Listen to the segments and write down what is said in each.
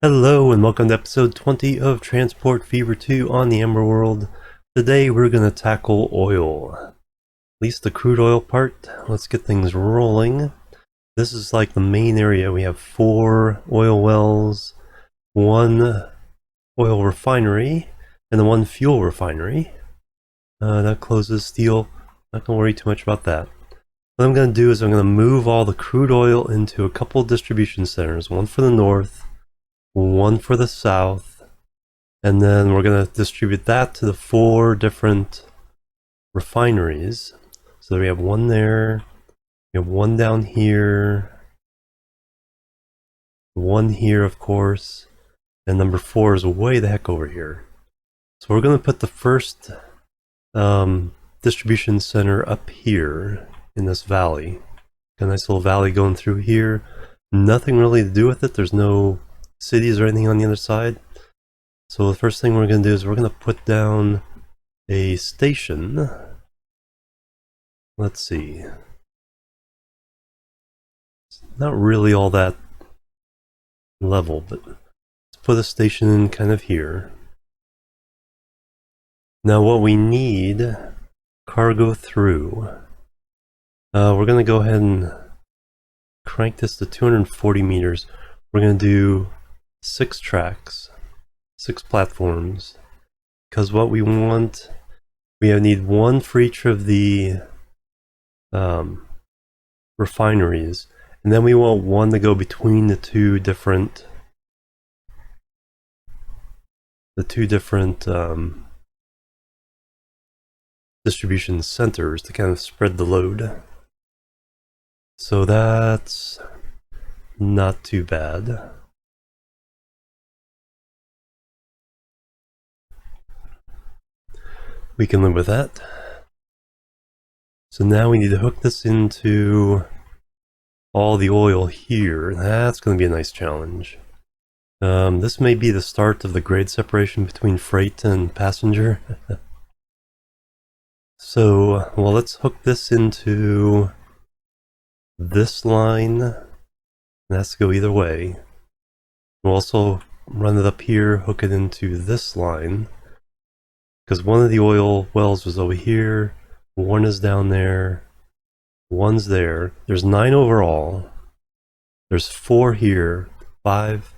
Hello and welcome to episode 20 of Transport Fever 2 on the Ember World. Today we're going to tackle oil. At least the crude oil part. Let's get things rolling. This is like the main area. We have 4 oil wells, 1 oil refinery, and then 1 fuel refinery. That closes steel. Not going to worry too much about that. What I'm going to do is I'm going to move all the crude oil into a couple distribution centers. One for the north, one for the south, and then we're going to distribute that to the 4 different refineries. So we have one there, we have one down here, one here of course, and number 4 is way the heck over here. So we're going to put the first distribution center up here in this valley. Got a nice little valley going through here. Nothing really to do with it. There's no cities or anything on the other side. So the first thing we're going to do is we're going to put down a station. Let's see. It's not really all that level, but let's put a station in kind of here. Now what we need, cargo through. We're going to go ahead and crank this to 240 meters. We're going to do 6 tracks, 6 platforms, because what we want, we need 1 for each of the refineries, and then we want 1 to go between the two different distribution centers to kind of spread the load. So that's not too bad. We can live with that. So now we need to hook this into all the oil here. That's going to be a nice challenge. This may be the start of the grade separation between freight and passenger. So, well, let's hook this into this line. It has to go either way. We'll also run it up here, hook it into this line, because one of the oil wells was over here, 1 is down there, 1's there. There's 9 overall. There's 4 here, 5,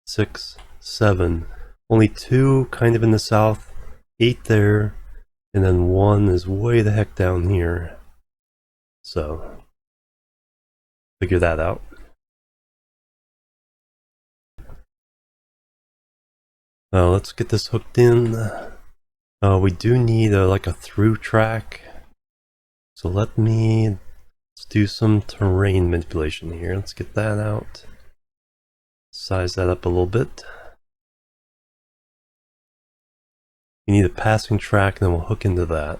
6, 7. Only 2 kind of in the south, 8 there, and then 1 is way the heck down here. So, figure that out. Let's get this hooked in. We do need like a through track. So let's do some terrain manipulation here. Let's get that out. Size that up a little bit. You need a passing track, and then we'll hook into that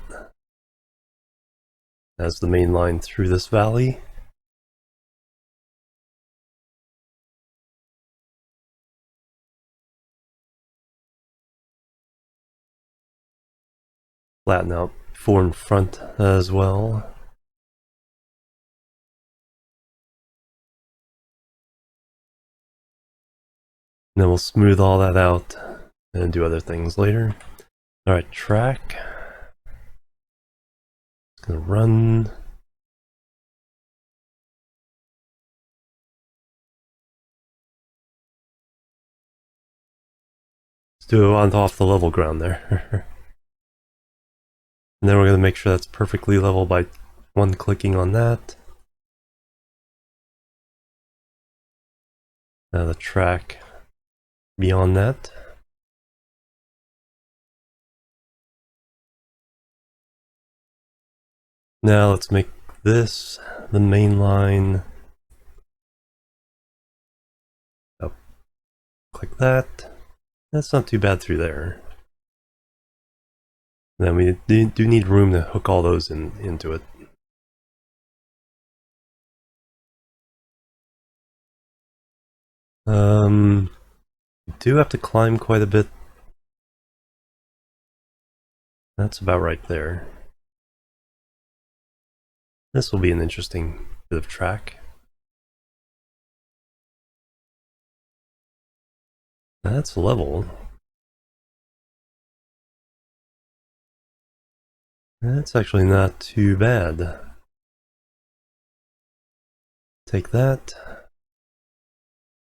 as the main line through this valley. Flatten out 4 in front as well. And then we'll smooth all that out and do other things later. Alright, track. It's gonna run. Let's do it on off the level ground there. And then we're going to make sure that's perfectly level by 1 clicking on that. Now the track beyond that. Now let's make this the main line. Oh, click that. That's not too bad through there. Then we do need room to hook all those into it. Do have to climb quite a bit. That's about right there. This will be an interesting bit of track. That's level. That's actually not too bad. Take that.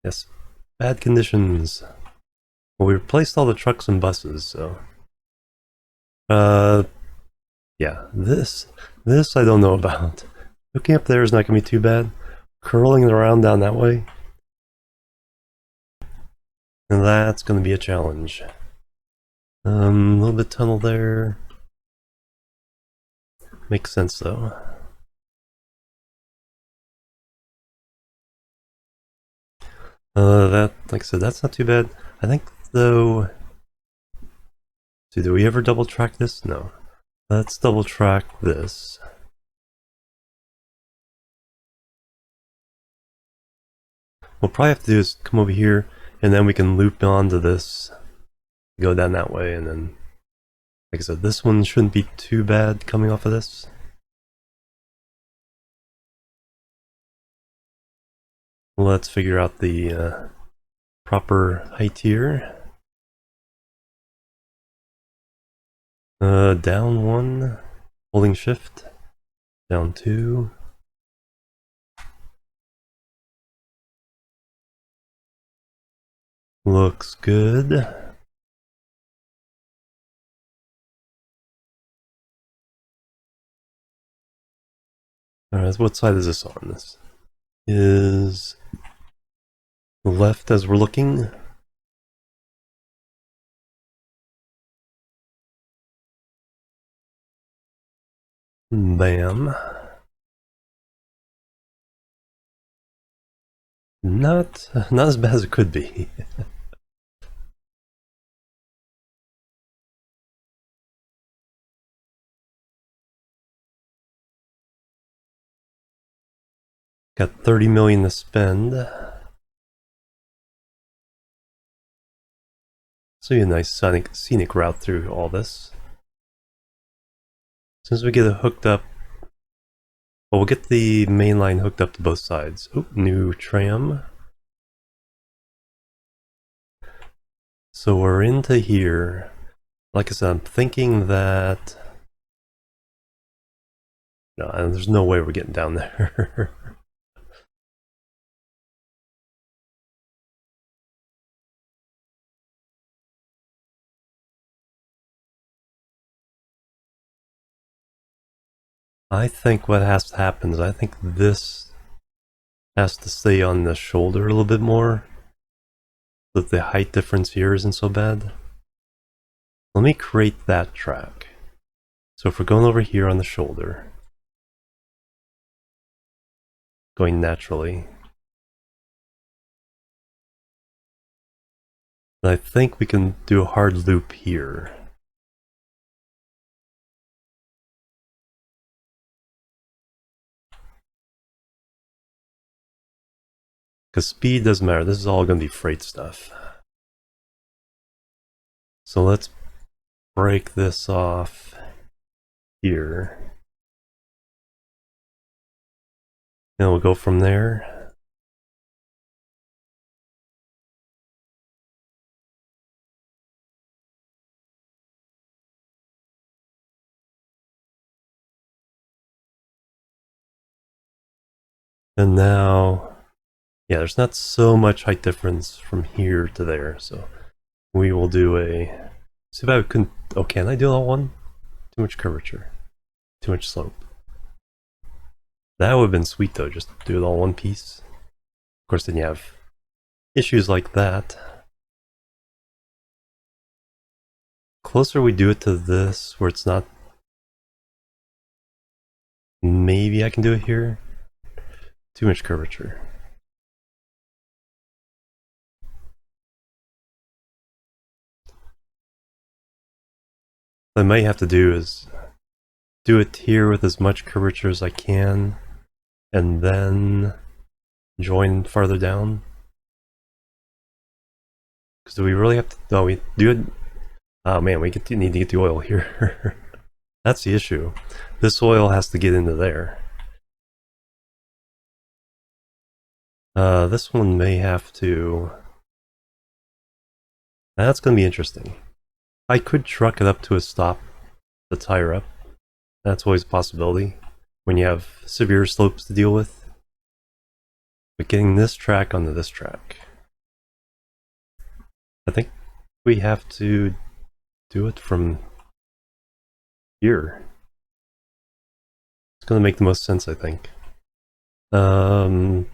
Yes, bad conditions. Well, we replaced all the trucks and buses, so... yeah, this I don't know about. Looking up there is not going to be too bad. Curling it around down that way, and that's going to be a challenge. A little bit tunnel there. Makes sense though. That, like I said, that's not too bad. I think though... See, do we ever double track this? No. Let's double track this. We'll probably have to do is come over here, and then we can loop onto this, go down that way, and then, like I said, this one shouldn't be too bad coming off of this. Let's figure out the proper height here. Down 1, holding shift, down 2. Looks good. Alright, what side is this on? This is left as we're looking. Bam. Not as bad as it could be. Got 30 million to spend. So a nice scenic route through all this. As soon as we get it hooked up, well, we'll get the main line hooked up to both sides. Oh, new tram. So we're into here. Like I said, I'm thinking that... No, there's no way we're getting down there. I think what has to happen is I think this has to stay on the shoulder a little bit more, so that the height difference here isn't so bad. Let me create that track. So if we're going over here on the shoulder, going naturally, I think we can do a hard loop here. Because speed doesn't matter, this is all going to be freight stuff. So let's break this off here. And we'll go from there. And now, yeah, there's not so much height difference from here to there, so we will do a... See if I couldn't... Oh, can I do it all one? Too much curvature. Too much slope. That would have been sweet though, just do it all one piece. Of course, then you have issues like that. Closer we do it to this, where it's not... Maybe I can do it here. Too much curvature. What I might have to do is do it here with as much curvature as I can, and then join farther down. Because do we really have to... No, we do it... Oh man, we need to get the oil here. That's the issue. This oil has to get into there. This one may have to... That's going to be interesting. I could truck it up to a stop, the tire up. That's always a possibility when you have severe slopes to deal with. But getting this track onto this track, I think we have to do it from here. It's going to make the most sense, I think. Oh,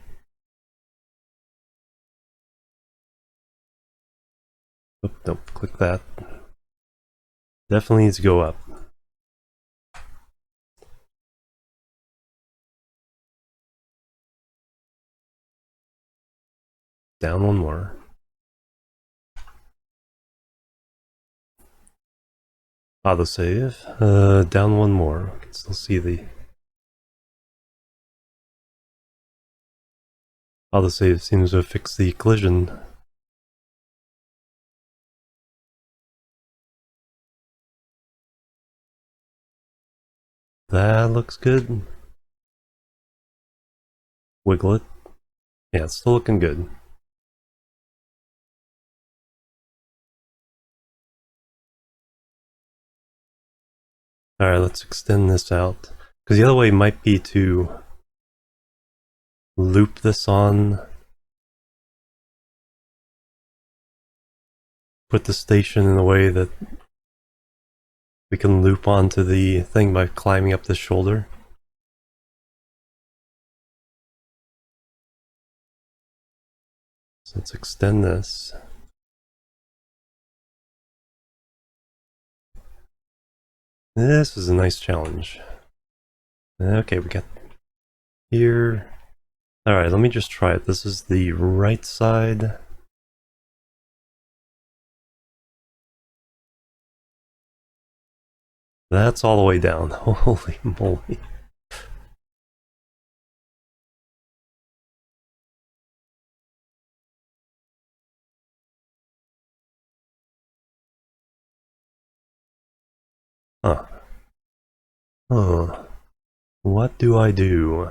don't click that. Definitely needs to go up. Down one more. Autosave. Down one more. I can still see the autosave seems to have fixed the collision. That looks good. Wiggle it. Yeah, it's still looking good. Alright, let's extend this out. Because the other way might be to loop this on. Put the station in a way that we can loop onto the thing by climbing up this shoulder. So let's extend this. This is a nice challenge. Okay, we got here. Alright, let me just try it. This is the right side. That's all the way down. Holy moly. Huh. Oh. What do I do?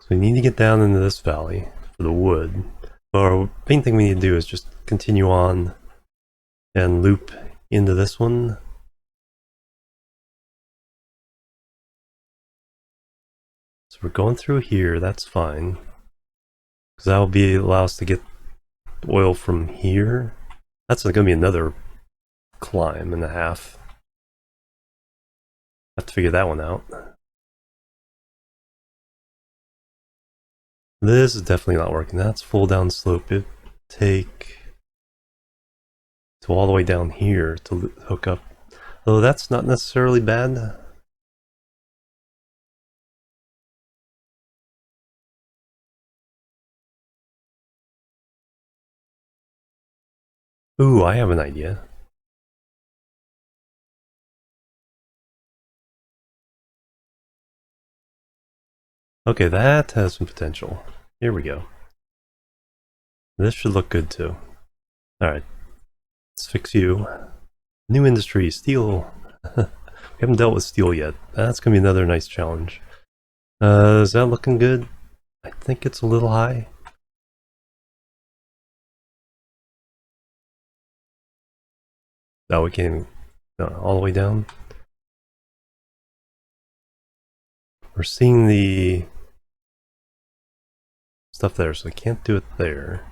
So we need to get down into this valley for the wood. Or main thing we need to do is just continue on and loop into this one. So we're going through here, that's fine. Because that will allow us to get oil from here. That's going to be another climb and a half. Have to figure that one out. This is definitely not working. That's full down slope. It take to all the way down here to hook up. Though that's not necessarily bad. Ooh, I have an idea. Okay, that has some potential. Here we go. This should look good too. Alright, let's fix you. New industry, steel. We haven't dealt with steel yet. That's gonna be another nice challenge. Is that looking good? I think it's a little high. Oh, we can't even, all the way down. We're seeing the stuff there, so I can't do it there.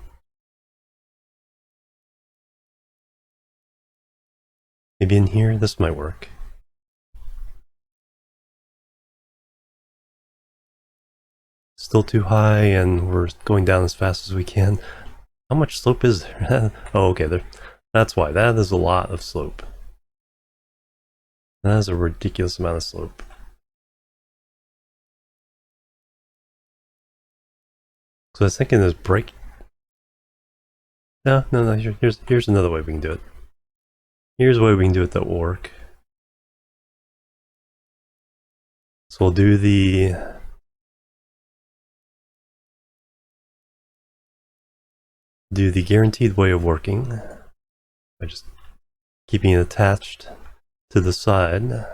Maybe in here, this might work. Still too high, and we're going down as fast as we can. How much slope is there? Oh, okay, that's why. That is a lot of slope. That is a ridiculous amount of slope. So I was thinking this break. No. Here's another way we can do it. Here's a way we can do it that will work. So we'll do the guaranteed way of working by just keeping it attached to the side.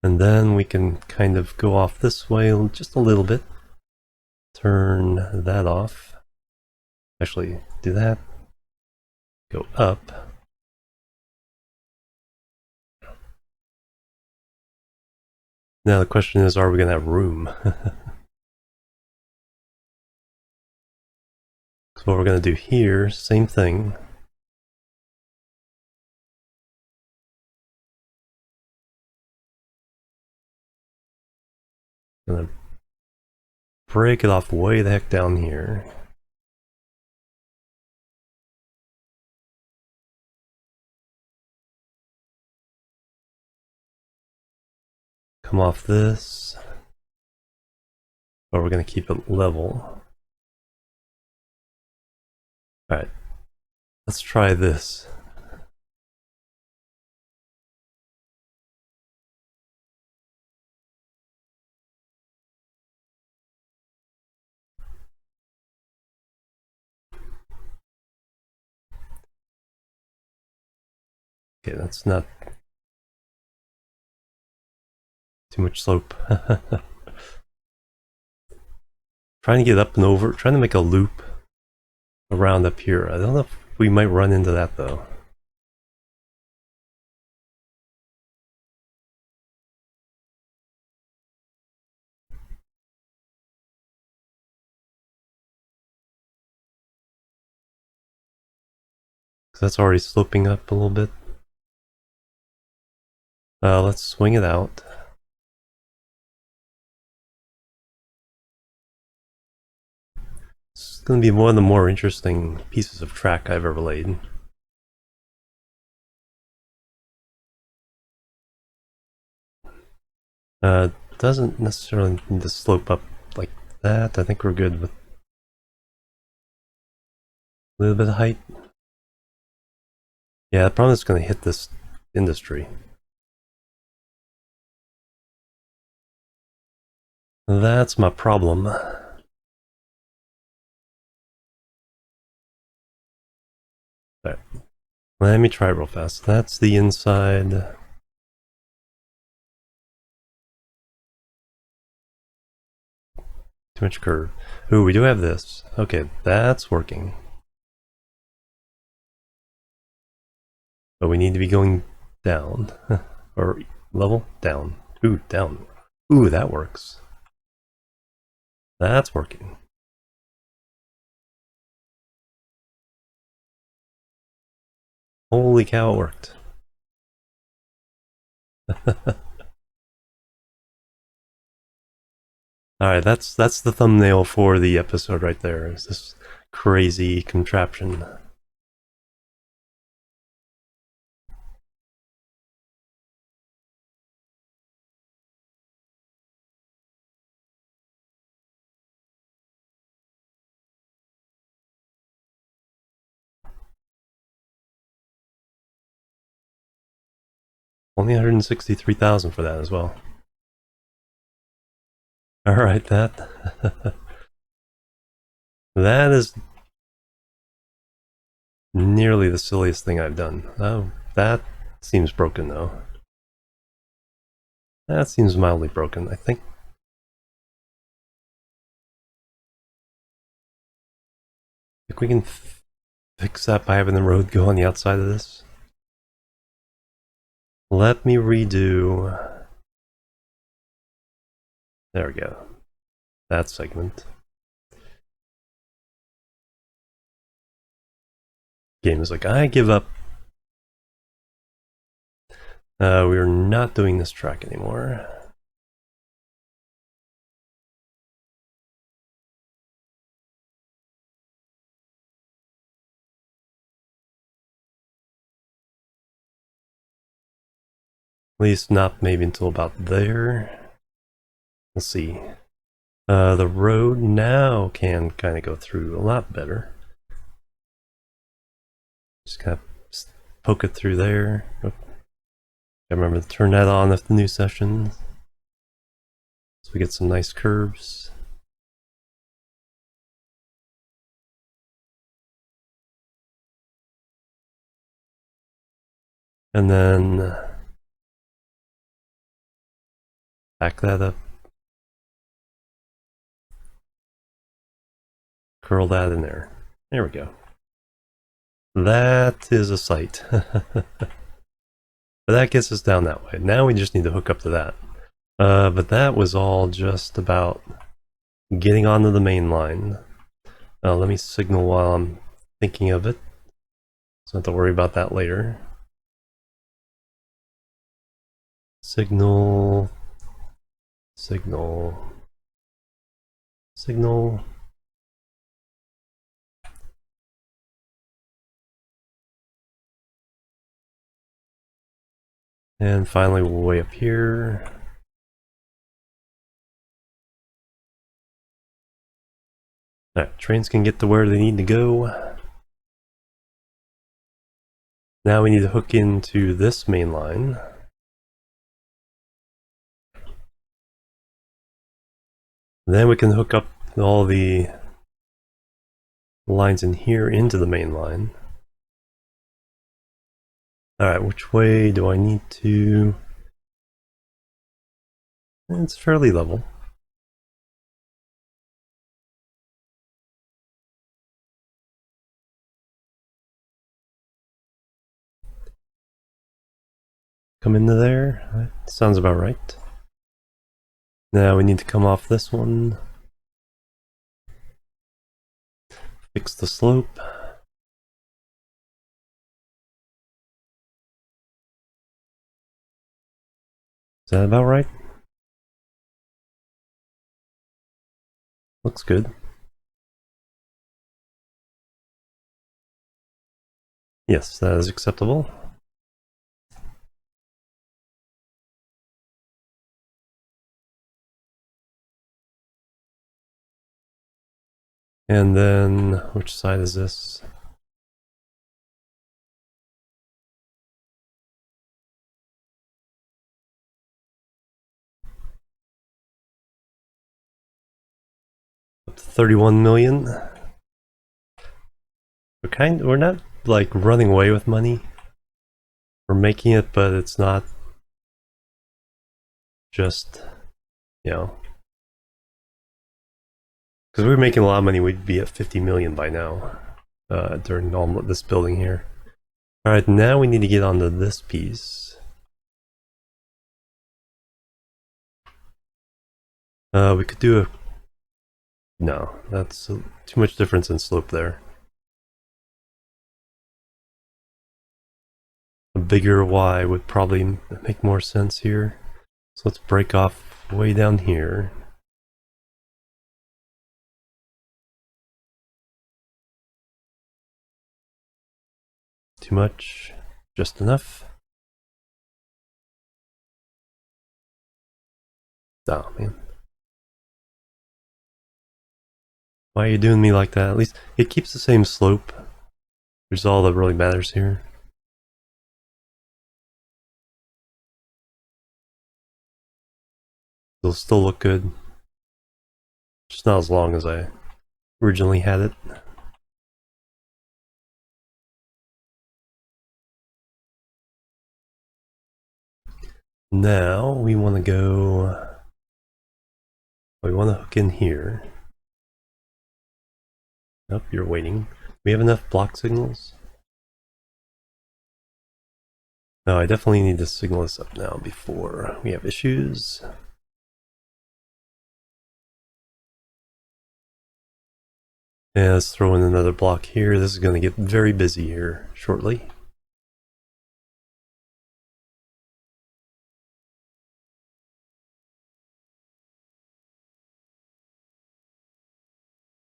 And then we can kind of go off this way just a little bit. Turn that off. Actually, do that. Go up. Now the question is, are we going to have room? So what we're going to do here, same thing. Gonna break it off way the heck down here. Come off this. But we're going to keep it level. Alright. Let's try this. Okay, that's not too much slope. Trying to get up and over, trying to make a loop around up here. I don't know if we might run into that though. Because that's already sloping up a little bit. Let's swing it out. It's going to be one of the more interesting pieces of track I've ever laid. Doesn't necessarily need to slope up like that. I think we're good with a little bit of height. Yeah, the problem is going to hit this industry. That's my problem. Alright. Let me try it real fast. That's the inside. Too much curve. Ooh, we do have this. Okay, that's working. But we need to be going down. Or level? Down. Ooh, down. Ooh, that works. That's working. Holy cow, it worked. Alright, that's the thumbnail for the episode right there. Is this crazy contraption. Only 163,000 for that as well. Alright, that that is nearly the silliest thing I've done. Oh, that seems broken though. That seems mildly broken, I think. I think we can fix that by having the road go on the outside of this. Let me redo. There we go. That segment. Game is like, I give up. We're not doing this track anymore. At least not maybe until about there. Let's see. The road now can kind of go through a lot better. Just kind of poke it through there. Oh, I remember to turn that on at the new session. So we get some nice curves. And then Back that up. Curl that in there. There we go. That is a sight. But that gets us down that way. Now we just need to hook up to that. But that was all just about getting onto the main line. Let me signal while I'm thinking of it, so I don't have to worry about that later. Signal, signal, signal. And finally, way up here. Alright, trains can get to where they need to go. Now we need to hook into this main line. Then we can hook up all the lines in here into the main line. Alright, which way do I need to? It's fairly level. Come into there. That sounds about right. Now we need to come off this one. Fix the slope. Is that about right? Looks good. Yes, that is acceptable. And then, which side is this? Up to 31 million. We're not like running away with money. We're making it, but it's not just, you know, because we were making a lot of money, we'd be at 50 million by now during all this building here. All right, now we need to get onto this piece. We could do a... No, that's too much difference in slope there. A bigger Y would probably make more sense here. So let's break off way down here. Too much? Just enough? Oh, man. Why are you doing me like that? At least it keeps the same slope, which is all that really matters here. It'll still look good. Just not as long as I originally had it. Now we want to go... We want to hook in here. Nope, you're waiting. We have enough block signals? No, I definitely need to signal this up now before we have issues. Yeah, let's throw in another block here. This is going to get very busy here shortly.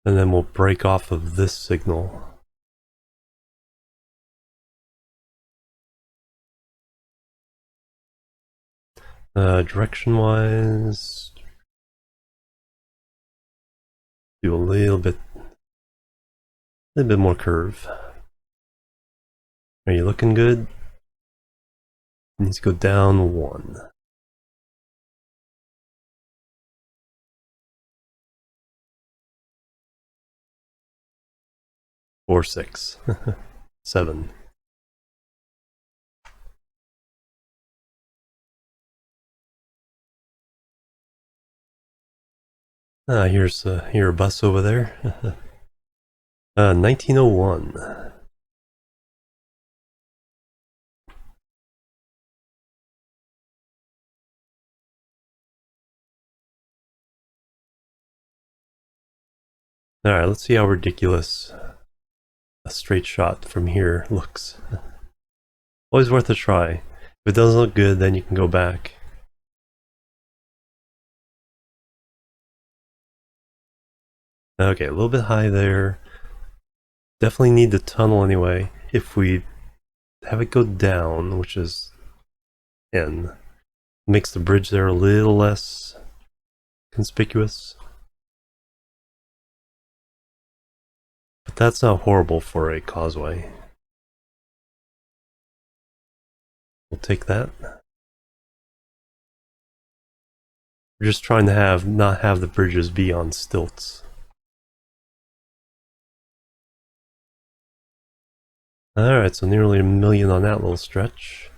And then we'll break off of this signal. Direction-wise, do a little bit more curve. Are you looking good? It needs to go down 1. Or 6. 7. Here's a bus over there. 1901. Alright, let's see how ridiculous a straight shot from here looks. Always worth a try. If it doesn't look good, then you can go back. Okay, a little bit high there. Definitely need the tunnel anyway. If we have it go down, which is N, makes the bridge there a little less conspicuous. But that's not horrible for a causeway. We'll take that. We're just trying to not have the bridges be on stilts. Alright, so nearly 1,000,000 on that little stretch.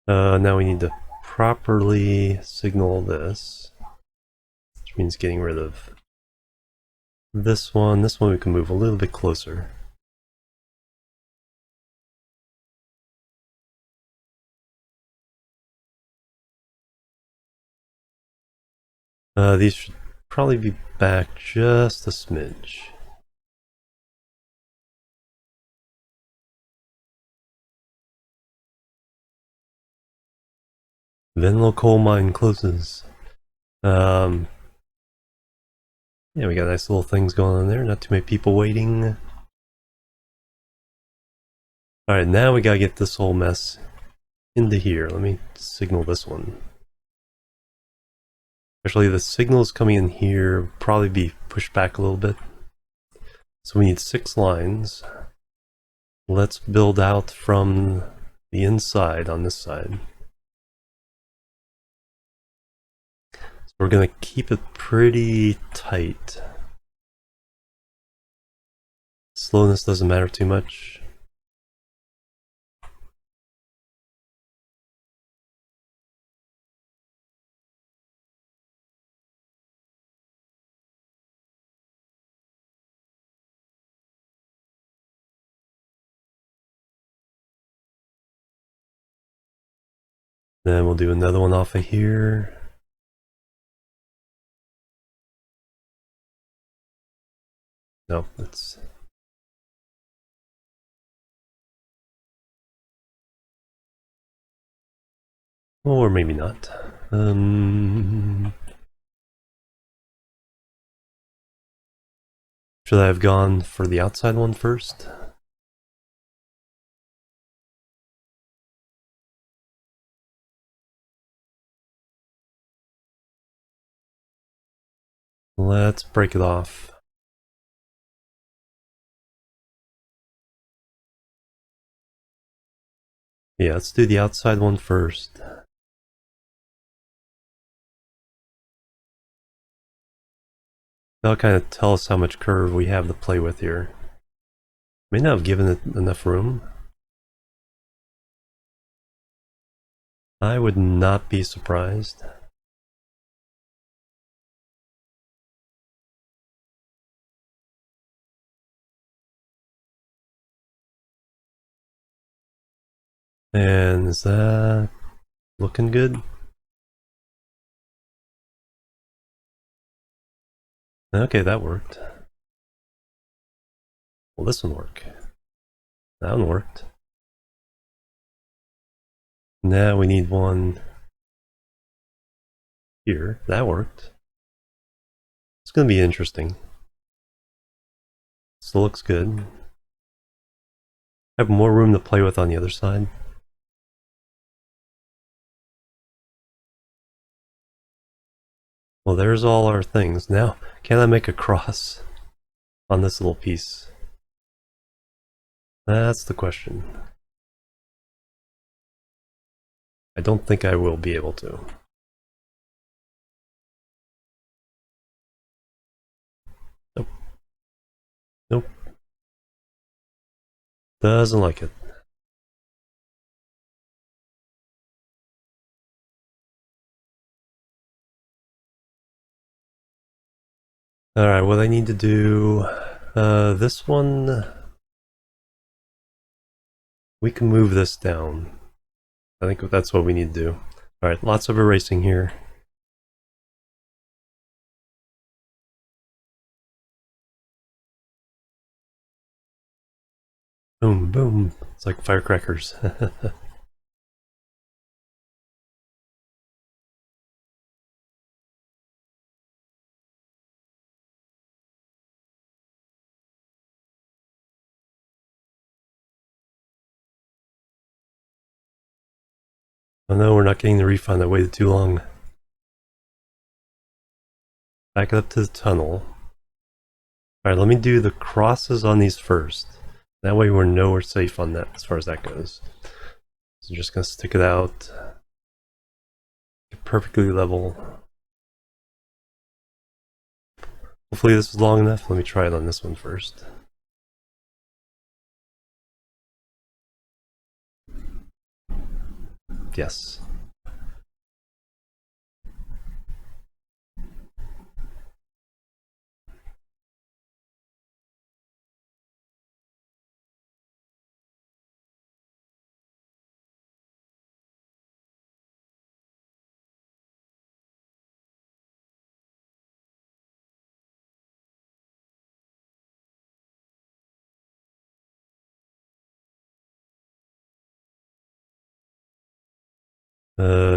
Now we need to properly signal this, which means getting rid of this one. This one we can move a little bit closer. These should probably be back just a smidge. Venlo coal mine closes. Yeah, we got nice little things going on there. Not too many people waiting. Alright, now we gotta get this whole mess into here. Let me signal this one. Actually, the signals coming in here will probably be pushed back a little bit. So we need 6 lines. Let's build out from the inside on this side. So we're going to keep it pretty tight. Slowness doesn't matter too much. Then we'll do another one off of here. No, that's... Or maybe not. Should I have gone for the outside one first? Let's break it off. Yeah, let's do the outside one first. That'll kind of tell us how much curve we have to play with here. May not have given it enough room. I would not be surprised. And is that looking good? Okay, that worked. Well, this one worked. That one worked. Now we need one here. That worked. It's going to be interesting. Still looks good. I have more room to play with on the other side. Well, there's all our things. Now, can I make a cross on this little piece? That's the question. I don't think I will be able to. Nope. Nope. Doesn't like it. Alright, what I need to do... this one... We can move this down. I think that's what we need to do. Alright, lots of erasing here. Boom, boom. It's like firecrackers. Oh no, we're not getting the refund. I waited too long. Back it up to the tunnel. Alright, let me do the crosses on these first. That way we know we're safe on that as far as that goes. So I'm just gonna stick it out. Perfectly level. Hopefully this is long enough. Let me try it on this one first. Yes.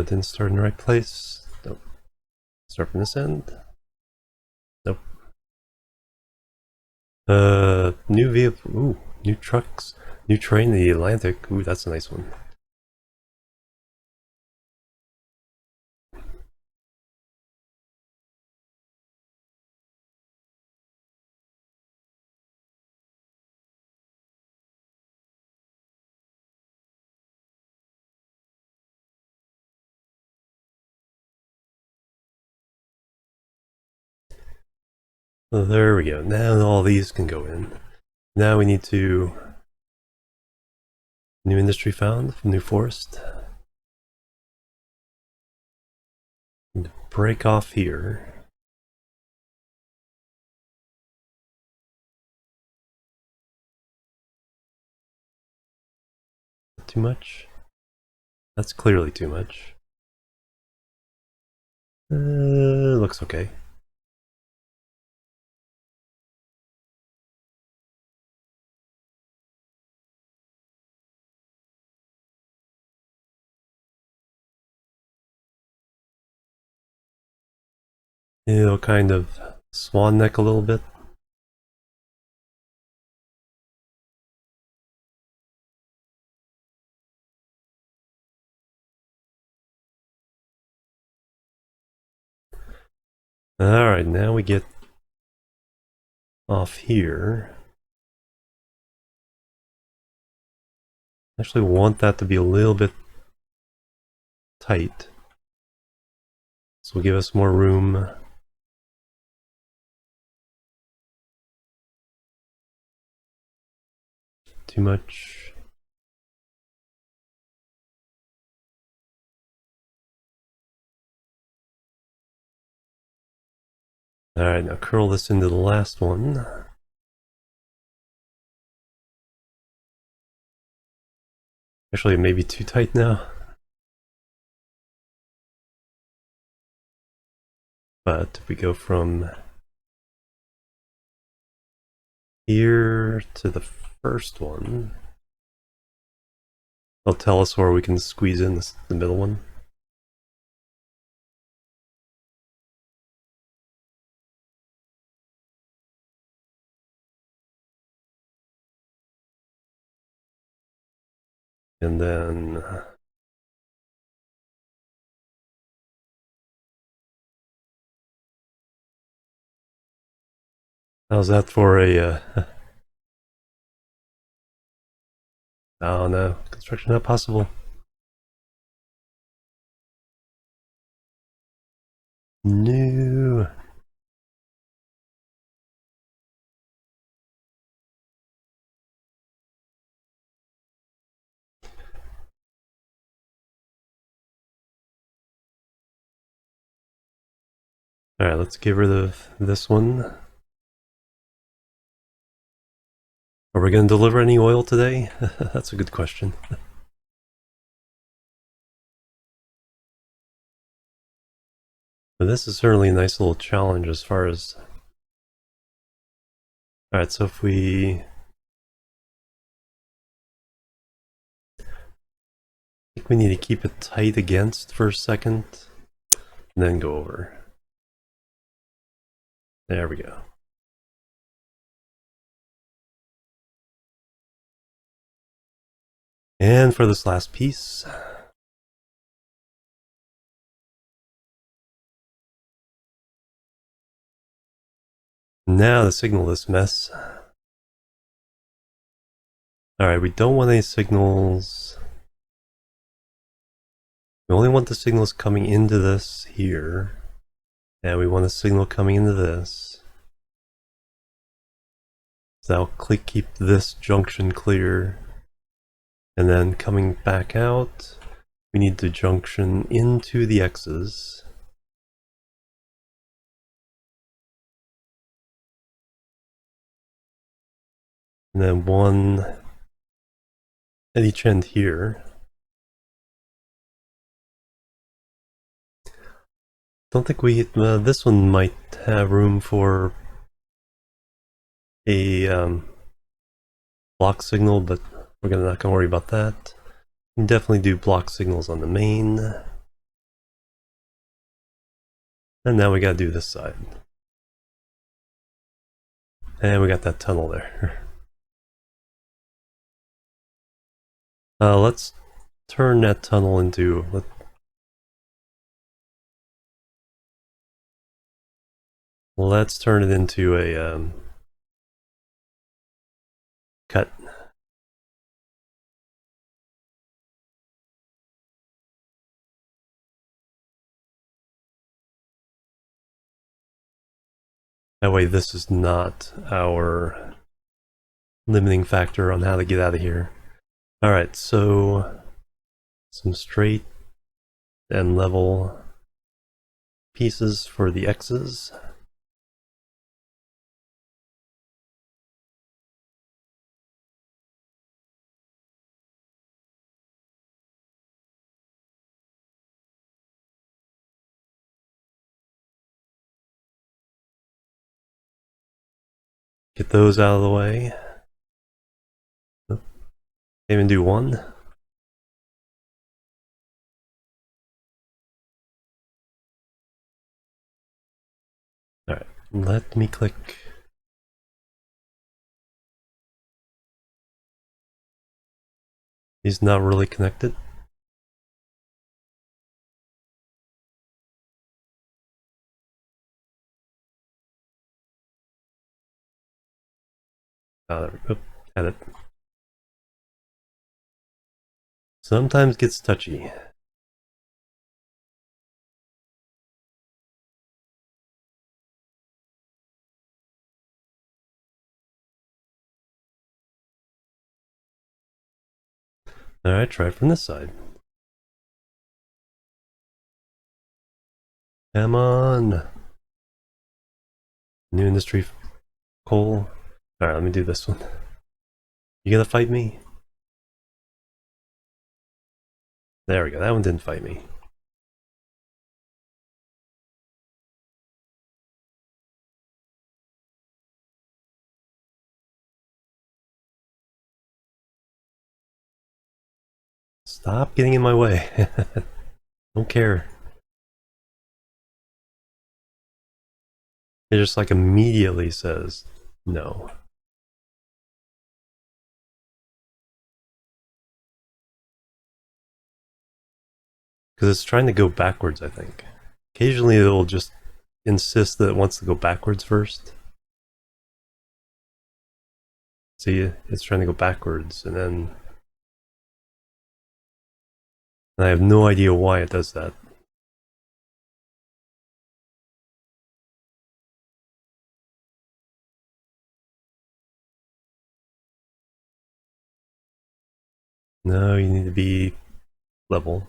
Didn't start in the right place. Nope. Start from this end. Nope. New vehicle. Ooh, new trucks. New train to the Atlantic. Ooh, that's a nice one. Oh, there we go. Now all these can go in. Now we need to... New industry found from New Forest. Break off here. Too much? That's clearly too much. Looks okay. It'll kind of swan neck a little bit. Alright, now we get off here. Actually want that to be a little bit tight. This will give us more room. Too much. Alright, now curl this into the last one. Actually, it may be too tight now. But if we go from here to the first one, it'll tell us where we can squeeze in the middle one. And then how's that for a oh no, construction not possible. No. Alright, let's get rid of this one. Are we going to deliver any oil today? That's a good question. But this is certainly a nice little challenge as far as... Alright, so if we... I think we need to keep it tight against for a second, and then go over. There we go. And for this last piece... Now to signal this mess. Alright, we don't want any signals. We only want the signals coming into this here. And we want a signal coming into this. So that'll keep this junction clear. And then coming back out, we need the junction into the X's. And then one at each end here. Don't think we, this one might have room for a block signal, but we're not gonna worry about that. We can definitely do block signals on the main. And now we gotta do this side. And we got that tunnel there. Let's turn that tunnel into... Let's turn it into a cut. That way this is not our limiting factor on how to get out of here. Alright, so some straight and level pieces for the X's. Get those out of the way. Can't even do one. Alright, let me click. He's not really connected. There we go. Had it. Sometimes gets touchy. Alright, try it from this side. Come on! New industry coal. Alright, let me do this one. You gonna fight me? There we go, that one didn't fight me. Stop getting in my way. Don't care. It just like immediately says no. Because it's trying to go backwards, I think. Occasionally it'll just insist that it wants to go backwards first. See, it's trying to go backwards, and then... I have no idea why it does that. No, you need to be level.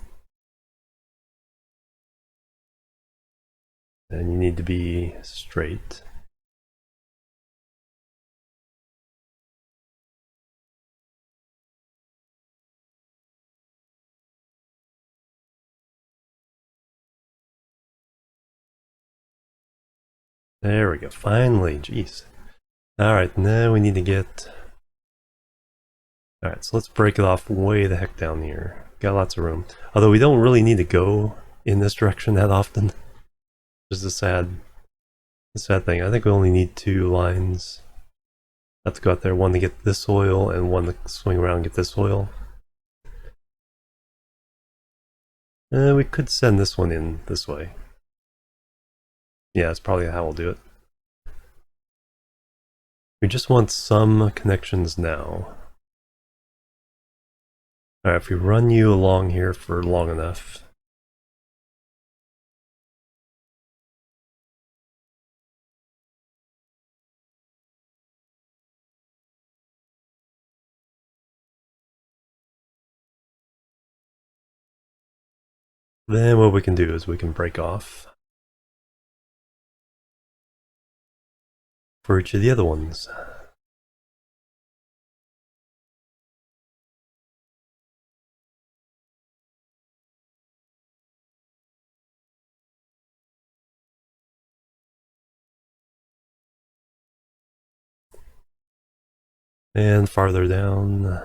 And you need to be straight. There we go, finally, jeez. Alright, now we need to get... Alright, so let's break it off way the heck down here. Got lots of room. Although we don't really need to go in this direction that often. Just a sad thing. I think we only need 2 lines. Have to go out there, one to get this oil and one to swing around and get this oil. We could send this one in this way. Yeah, that's probably how we'll do it. We just want some connections now. Alright, if we run you along here for long enough. Then what we can do is we can break off for each of the other ones. And farther down.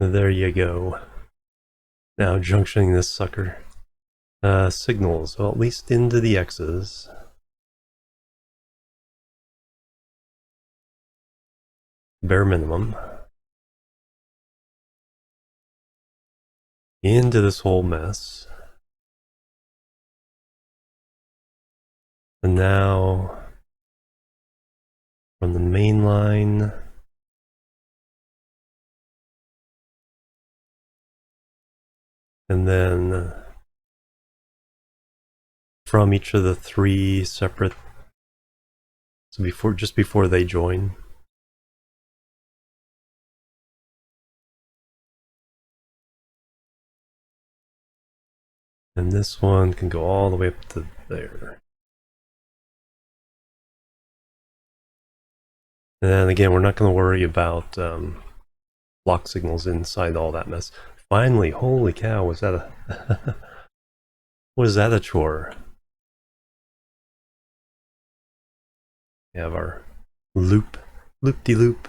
There you go. Now junctioning this sucker. Signals, well, at least into the X's. Bare minimum. Into this whole mess. And now from the main line and then from each of the 3 separate, so just before they join. And this one can go all the way up to there. And then again, we're not going to worry about block signals inside all that mess. Finally, holy cow, was that a was that a chore? We have our loop-de-loop.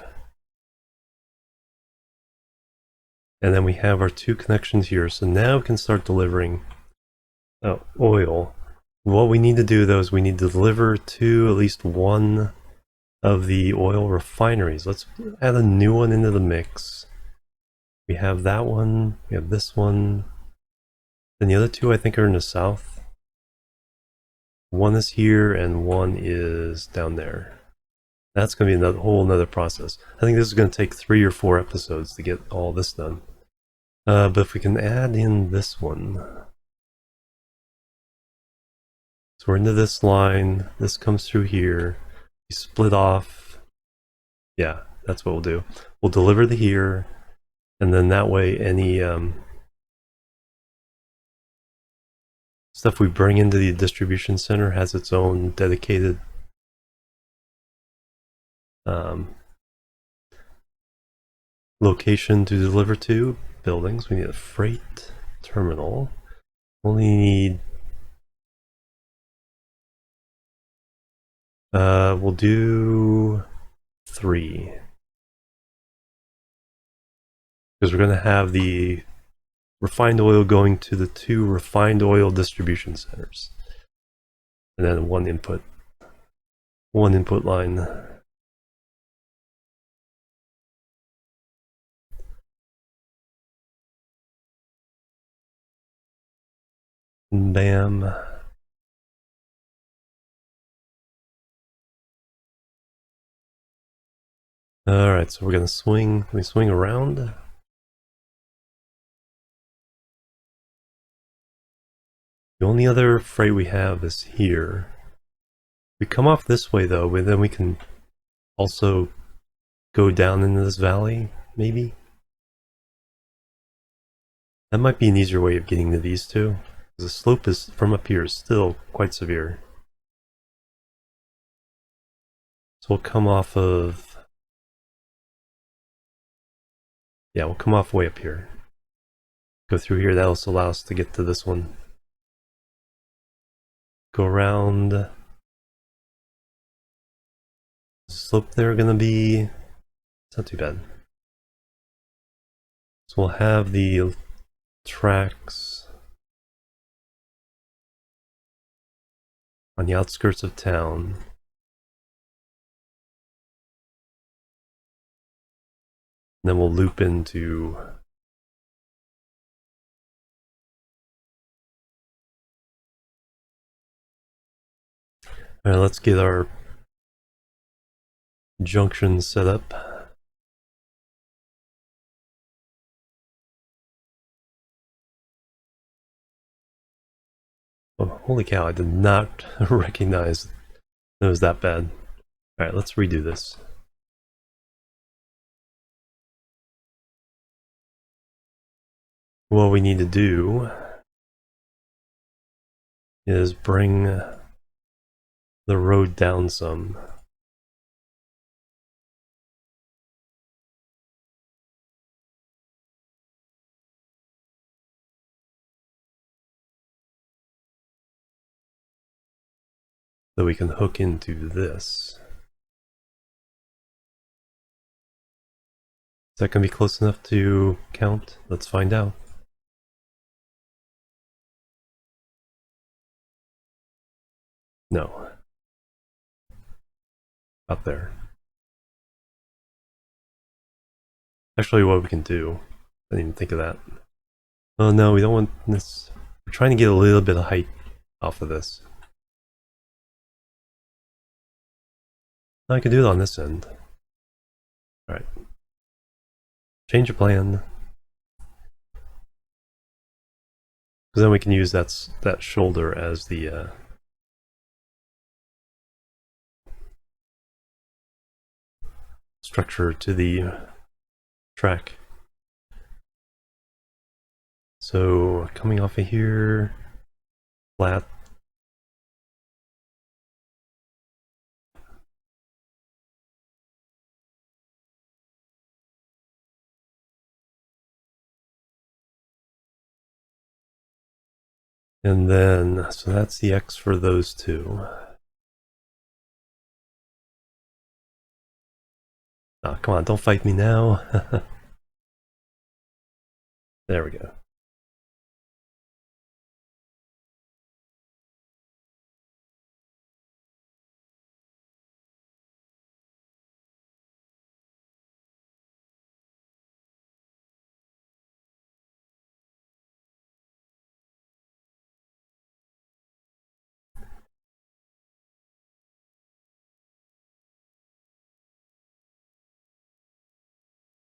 And then we have our 2 connections here, so now we can start delivering oil. What we need to do though is we need to deliver to at least one of the oil refineries. Let's add a new one into the mix. We have that one, we have this one, then the other 2 I think are in the south. One is here and one is down there. That's going to be a whole nother process. I think this is going to take 3 or 4 episodes to get all this done. But if we can add in this one. So we're into this line, this comes through here, we split off. Yeah, that's what we'll do. We'll deliver to here, and then that way any stuff we bring into the distribution center has its own dedicated location to deliver to. Buildings, we need a freight terminal. Only need we'll do 3 because we're going to have the refined oil going to the 2 refined oil distribution centers, and then one input line. Bam. Alright, so we're gonna swing, can we swing around? The only other freight we have is here. We come off this way though, but then we can also go down into this valley, maybe? That might be an easier way of getting to these 2. The slope is from up here is still quite severe. So we'll come off of... Yeah, we'll come off way up here. Go through here, that'll also allow us to get to this one. Go around. The slope there gonna be... It's not too bad. So we'll have the tracks on the outskirts of town. And then we'll loop into... Alright, let's get our junction set up. Oh, holy cow, I did not recognize it was that bad. Alright, let's redo this. What we need to do is bring the road down some. So we can hook into this. Is that going to be close enough to count? Let's find out. No. Up there. Actually, what we can do, I didn't even think of that. Oh no, we don't want this. We're trying to get a little bit of height off of this. I can do it on this end. Alright. Change your plan. Because then we can use that shoulder as the structure to the track. So coming off of here, flat. And then, so that's the X for those two. Oh, come on, don't fight me now. There we go.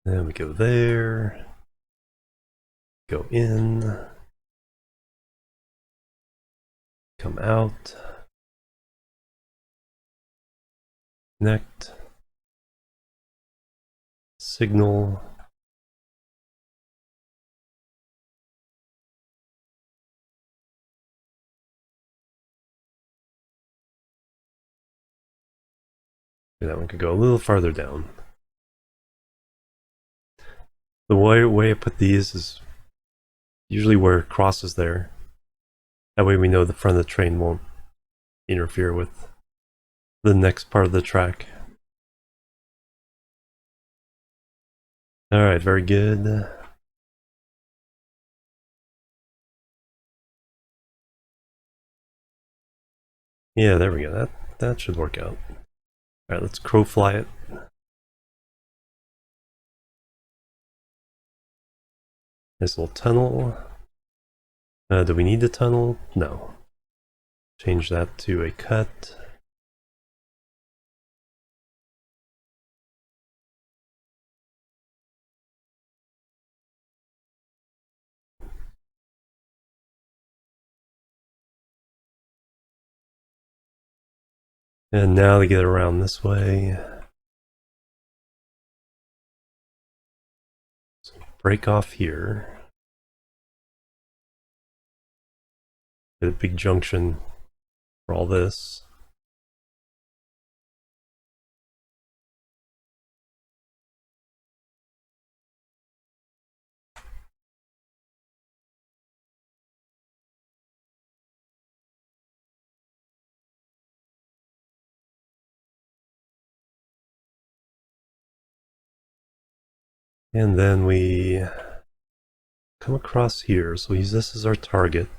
Then we go there. Go in. Come out. Connect. Signal. And that one could go a little farther down. The way I put these is usually where it crosses there. That way we know the front of the train won't interfere with the next part of the track. Alright, very good. Yeah, there we go. That should work out. Alright, let's crow fly it. Nice little tunnel. Do we need the tunnel? No. Change that to a cut. And now to get around this way. So break off here. Get a big junction for all this. And then we come across here, so we use this as our target.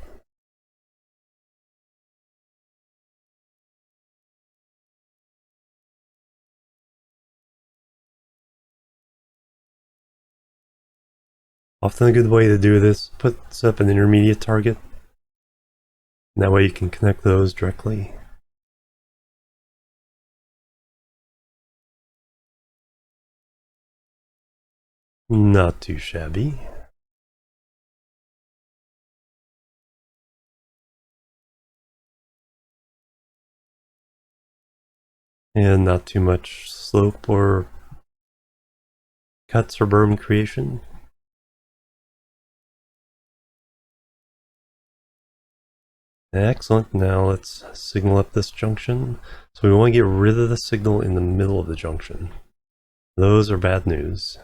Often a good way to do this, puts up an intermediate target. And that way you can connect those directly. Not too shabby. And not too much slope or cuts or berm creation. Excellent, now let's signal up this junction. So we want to get rid of the signal in the middle of the junction. Those are bad news.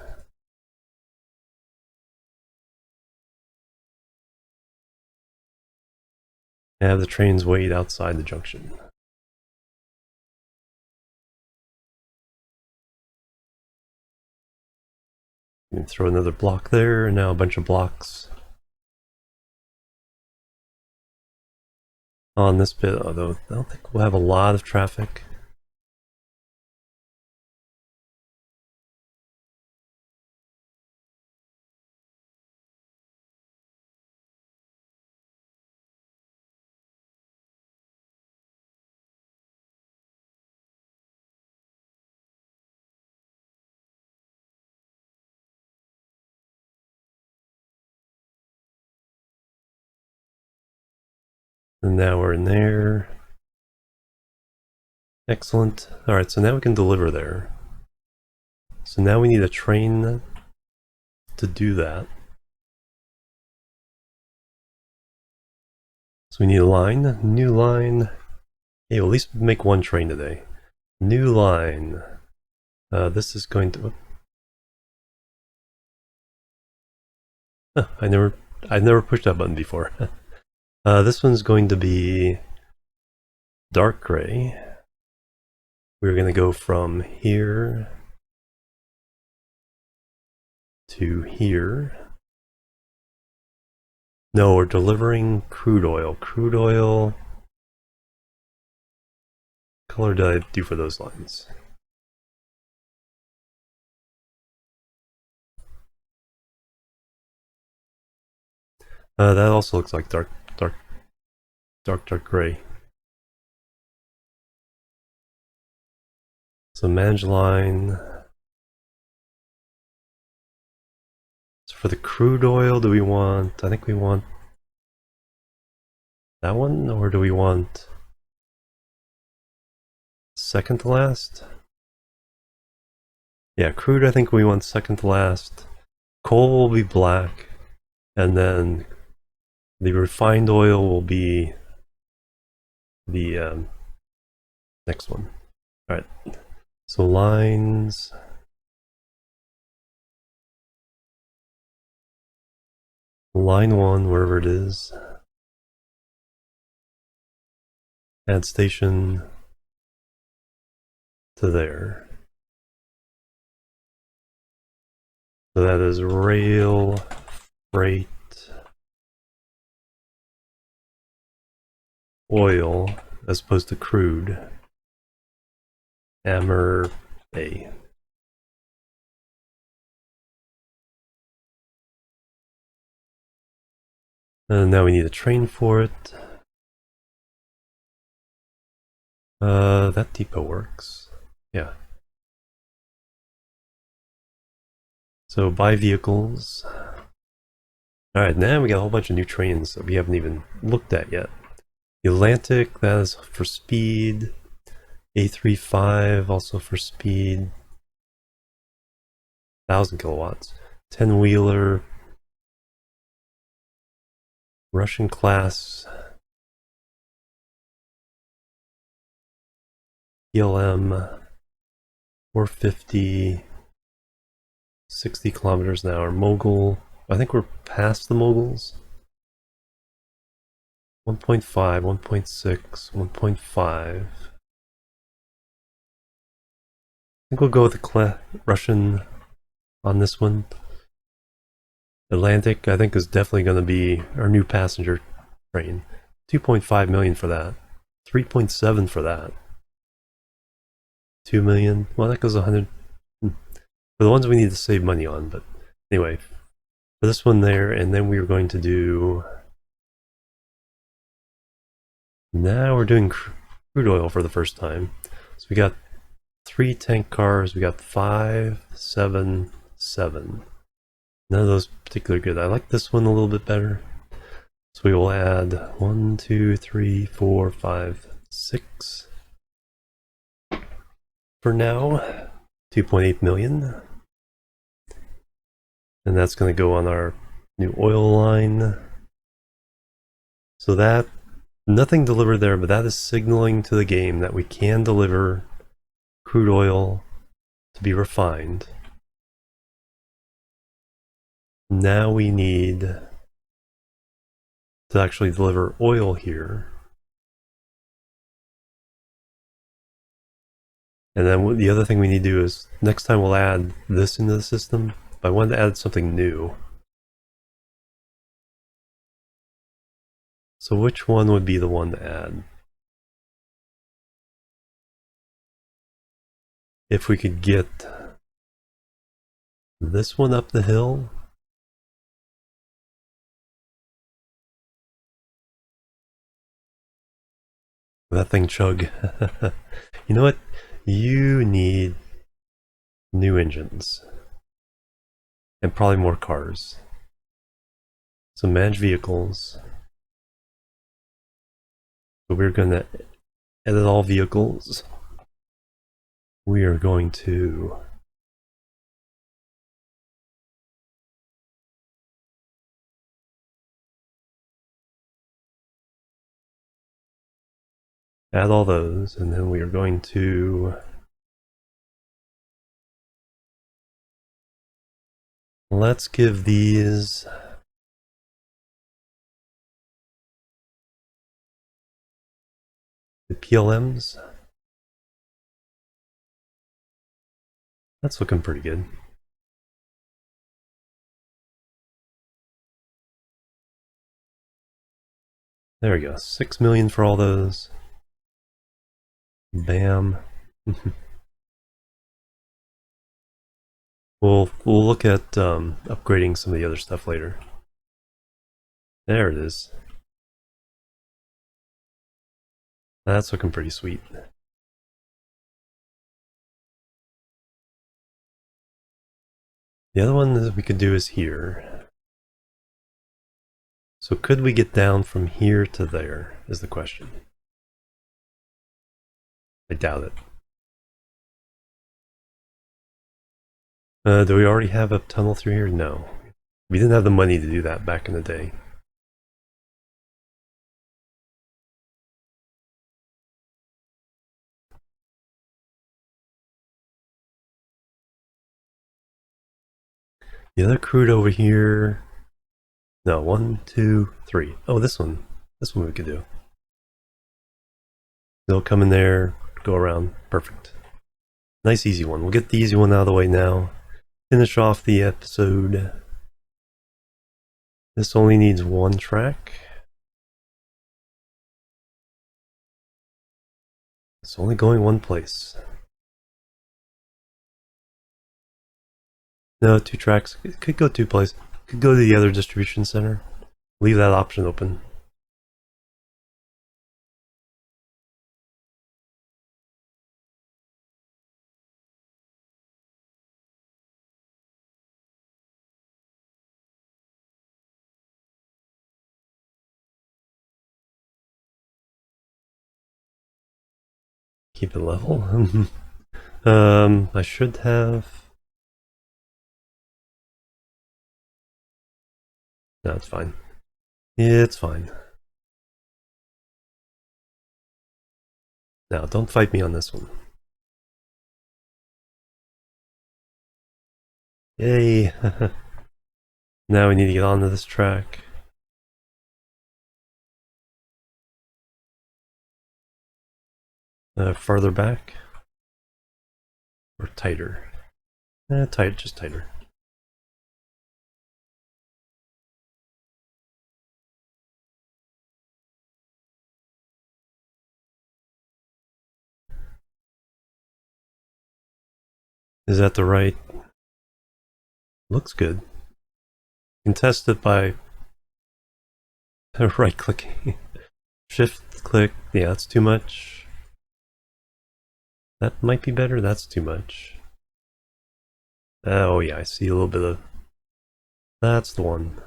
Have the trains wait outside the junction. You can throw another block there, and now a bunch of blocks on this bit, although I don't think we'll have a lot of traffic. And now we're in there. Excellent. Alright, so now we can deliver there. So now we need a train to do that. So we need a line, new line. Hey, well, at least make one train today. New line. This is going to... Huh, I've never pushed that button before. This one's going to be dark gray. We're going to go from here to here. No, we're delivering crude oil. Crude oil. What color did I do for those lines? That also looks like dark gray. So manage line. So for the crude oil, do we want, I think we want that one, or do we want second to last? Yeah, crude I think we want second to last. Coal will be black, and then the refined oil will be the next one. Alright, so lines. Line 1, wherever it is. Add station to there. So that is rail, freight, oil, as opposed to crude. Hammer A. And now we need a train for it. That depot works. Yeah. So buy vehicles. Alright, now we got a whole bunch of new trains that we haven't even looked at yet. The Atlantic, that is for speed. A35, also for speed. 1,000 kilowatts. 10-wheeler. Russian class. PLM 450, 60 kilometers an hour. Mogul, I think we're past the moguls. 1.5, 1.6, 1.5. I think we'll go with the Russian on this one. Atlantic, I think, is definitely going to be our new passenger train. 2.5 million for that. 3.7 for that. 2 million. Well, that goes 100. For the ones we need to save money on, but anyway, for this one there, and then we were going to do. Now we're doing crude oil for the first time. So we got 3 tank cars. We got 5, 7, 7. None of those particularly good. I like this one a little bit better. So we will add 1, 2, 3, 4, 5, 6. For now, 2.8 million. And that's going to go on our new oil line. So that, nothing delivered there, but that is signaling to the game that we can deliver crude oil to be refined. Now we need to actually deliver oil here. And then the other thing we need to do is, next time we'll add this into the system. But I wanted to add something new. So which one would be the one to add? If we could get this one up the hill. That thing chug. You know what? You need new engines. And probably more cars. So manage vehicles. So we're going to edit all vehicles. We are going to add all those, and then we are going to let's give these the PLMs. That's looking pretty good. There we go. 6 million for all those. Bam. We'll look at upgrading some of the other stuff later. There it is. That's looking pretty sweet. The other one that we could do is here. So could we get down from here to there is the question. I doubt it. Do we already have a tunnel through here? No. We didn't have the money to do that back in the day. The other crude over here. No, 1, 2, 3. Oh, this one. This one we could do. They'll come in there, go around. Perfect. Nice easy one. We'll get the easy one out of the way now. Finish off the episode. This only needs one track. It's only going one place. No, 2 tracks. It could go 2 places. Could go to the other distribution center. Leave that option open. Keep it level. I should have. No, it's fine. Yeah, it's fine. Now, don't fight me on this one. Yay! Now we need to get onto this track. Farther back? Or tighter? Tight, just tighter. Is that the right? Looks good. You can test it by right clicking. Shift click. Yeah, that's too much. That might be better. That's too much. Oh yeah, I see a little bit of... That's the one.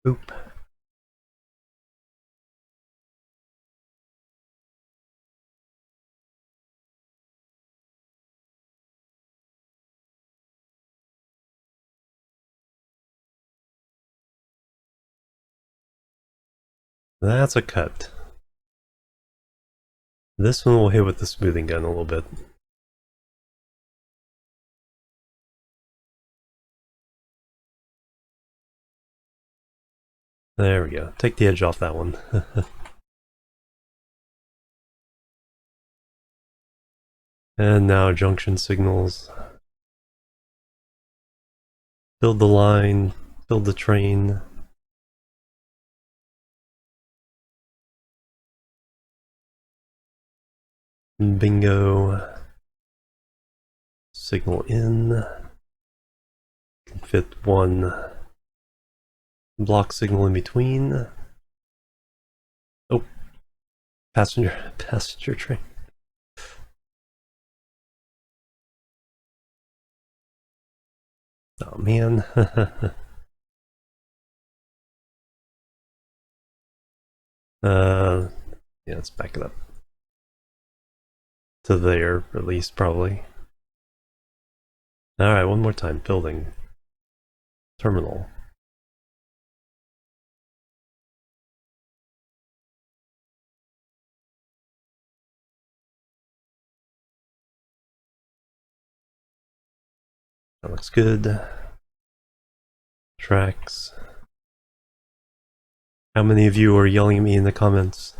Oop. That's a cut. This one will hit with the smoothing gun a little bit. There we go. Take the edge off that one. And now junction signals. Build the line. Build the train. Bingo. Signal in. Fit one block signal in between. Oh, passenger train. Oh man. Yeah, let's back it up to there, at least, probably. Alright, one more time. Building. Terminal. That looks good. Tracks. How many of you are yelling at me in the comments?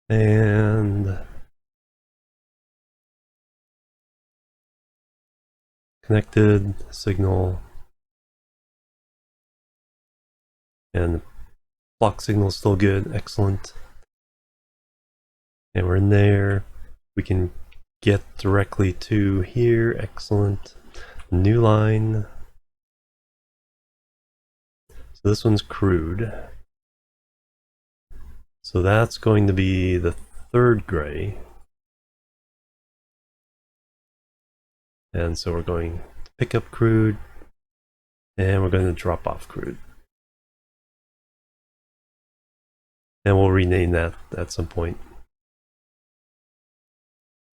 And connected signal, and block signal is still good. Excellent. And we're in there. We can get directly to here. Excellent. New line. So this one's crude. So that's going to be the third gray. And so we're going to pick up crude, and we're going to drop off crude. And we'll rename that at some point.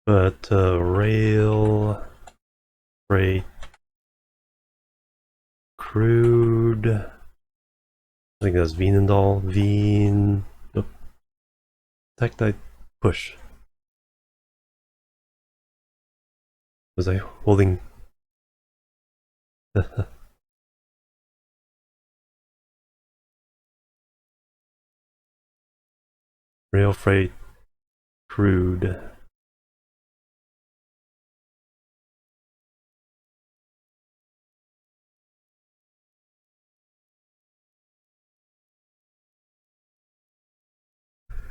But rail, freight, crude. I think that's Veenendahl. Veen. Oh, tech push. Was I holding? Rail, freight, crude.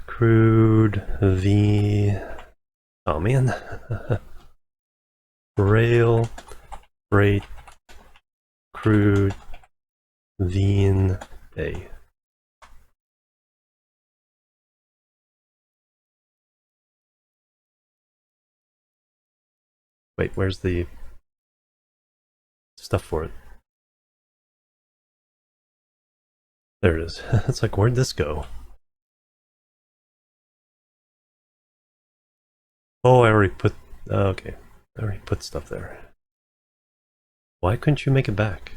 Crude, V. Oh man. Rail, freight, crude, Veen, A. Wait, where's the stuff for it? There it is. It's like, where'd this go? Oh, I already put... okay. I already put stuff there. Why couldn't you make it back?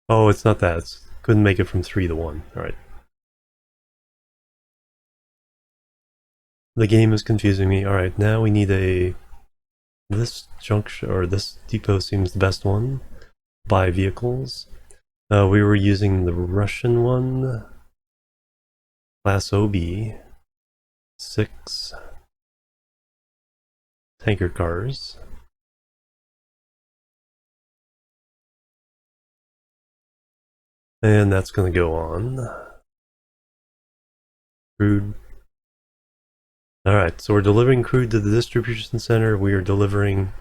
Oh, it's not that. It's couldn't make it from 3 to 1. Alright. The game is confusing me. Alright, now we need a... This junction, or this depot seems the best one. Buy vehicles. We were using the Russian one. Class OB. 6 tanker cars. And that's going to go on. Crude. Alright, so we're delivering crude to the distribution center. We are delivering,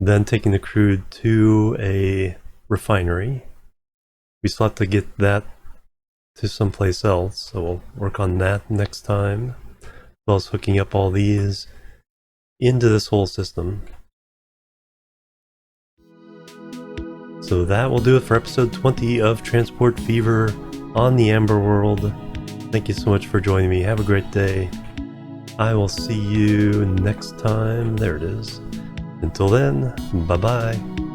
then taking the crude to a refinery. We still have to get that to someplace else, so we'll work on that next time. As well as hooking up all these into this whole system. So that will do it for episode 20 of Transport Fever on the Amber World. Thank you so much for joining me. Have a great day. I will see you next time. There it is. Until then, bye-bye.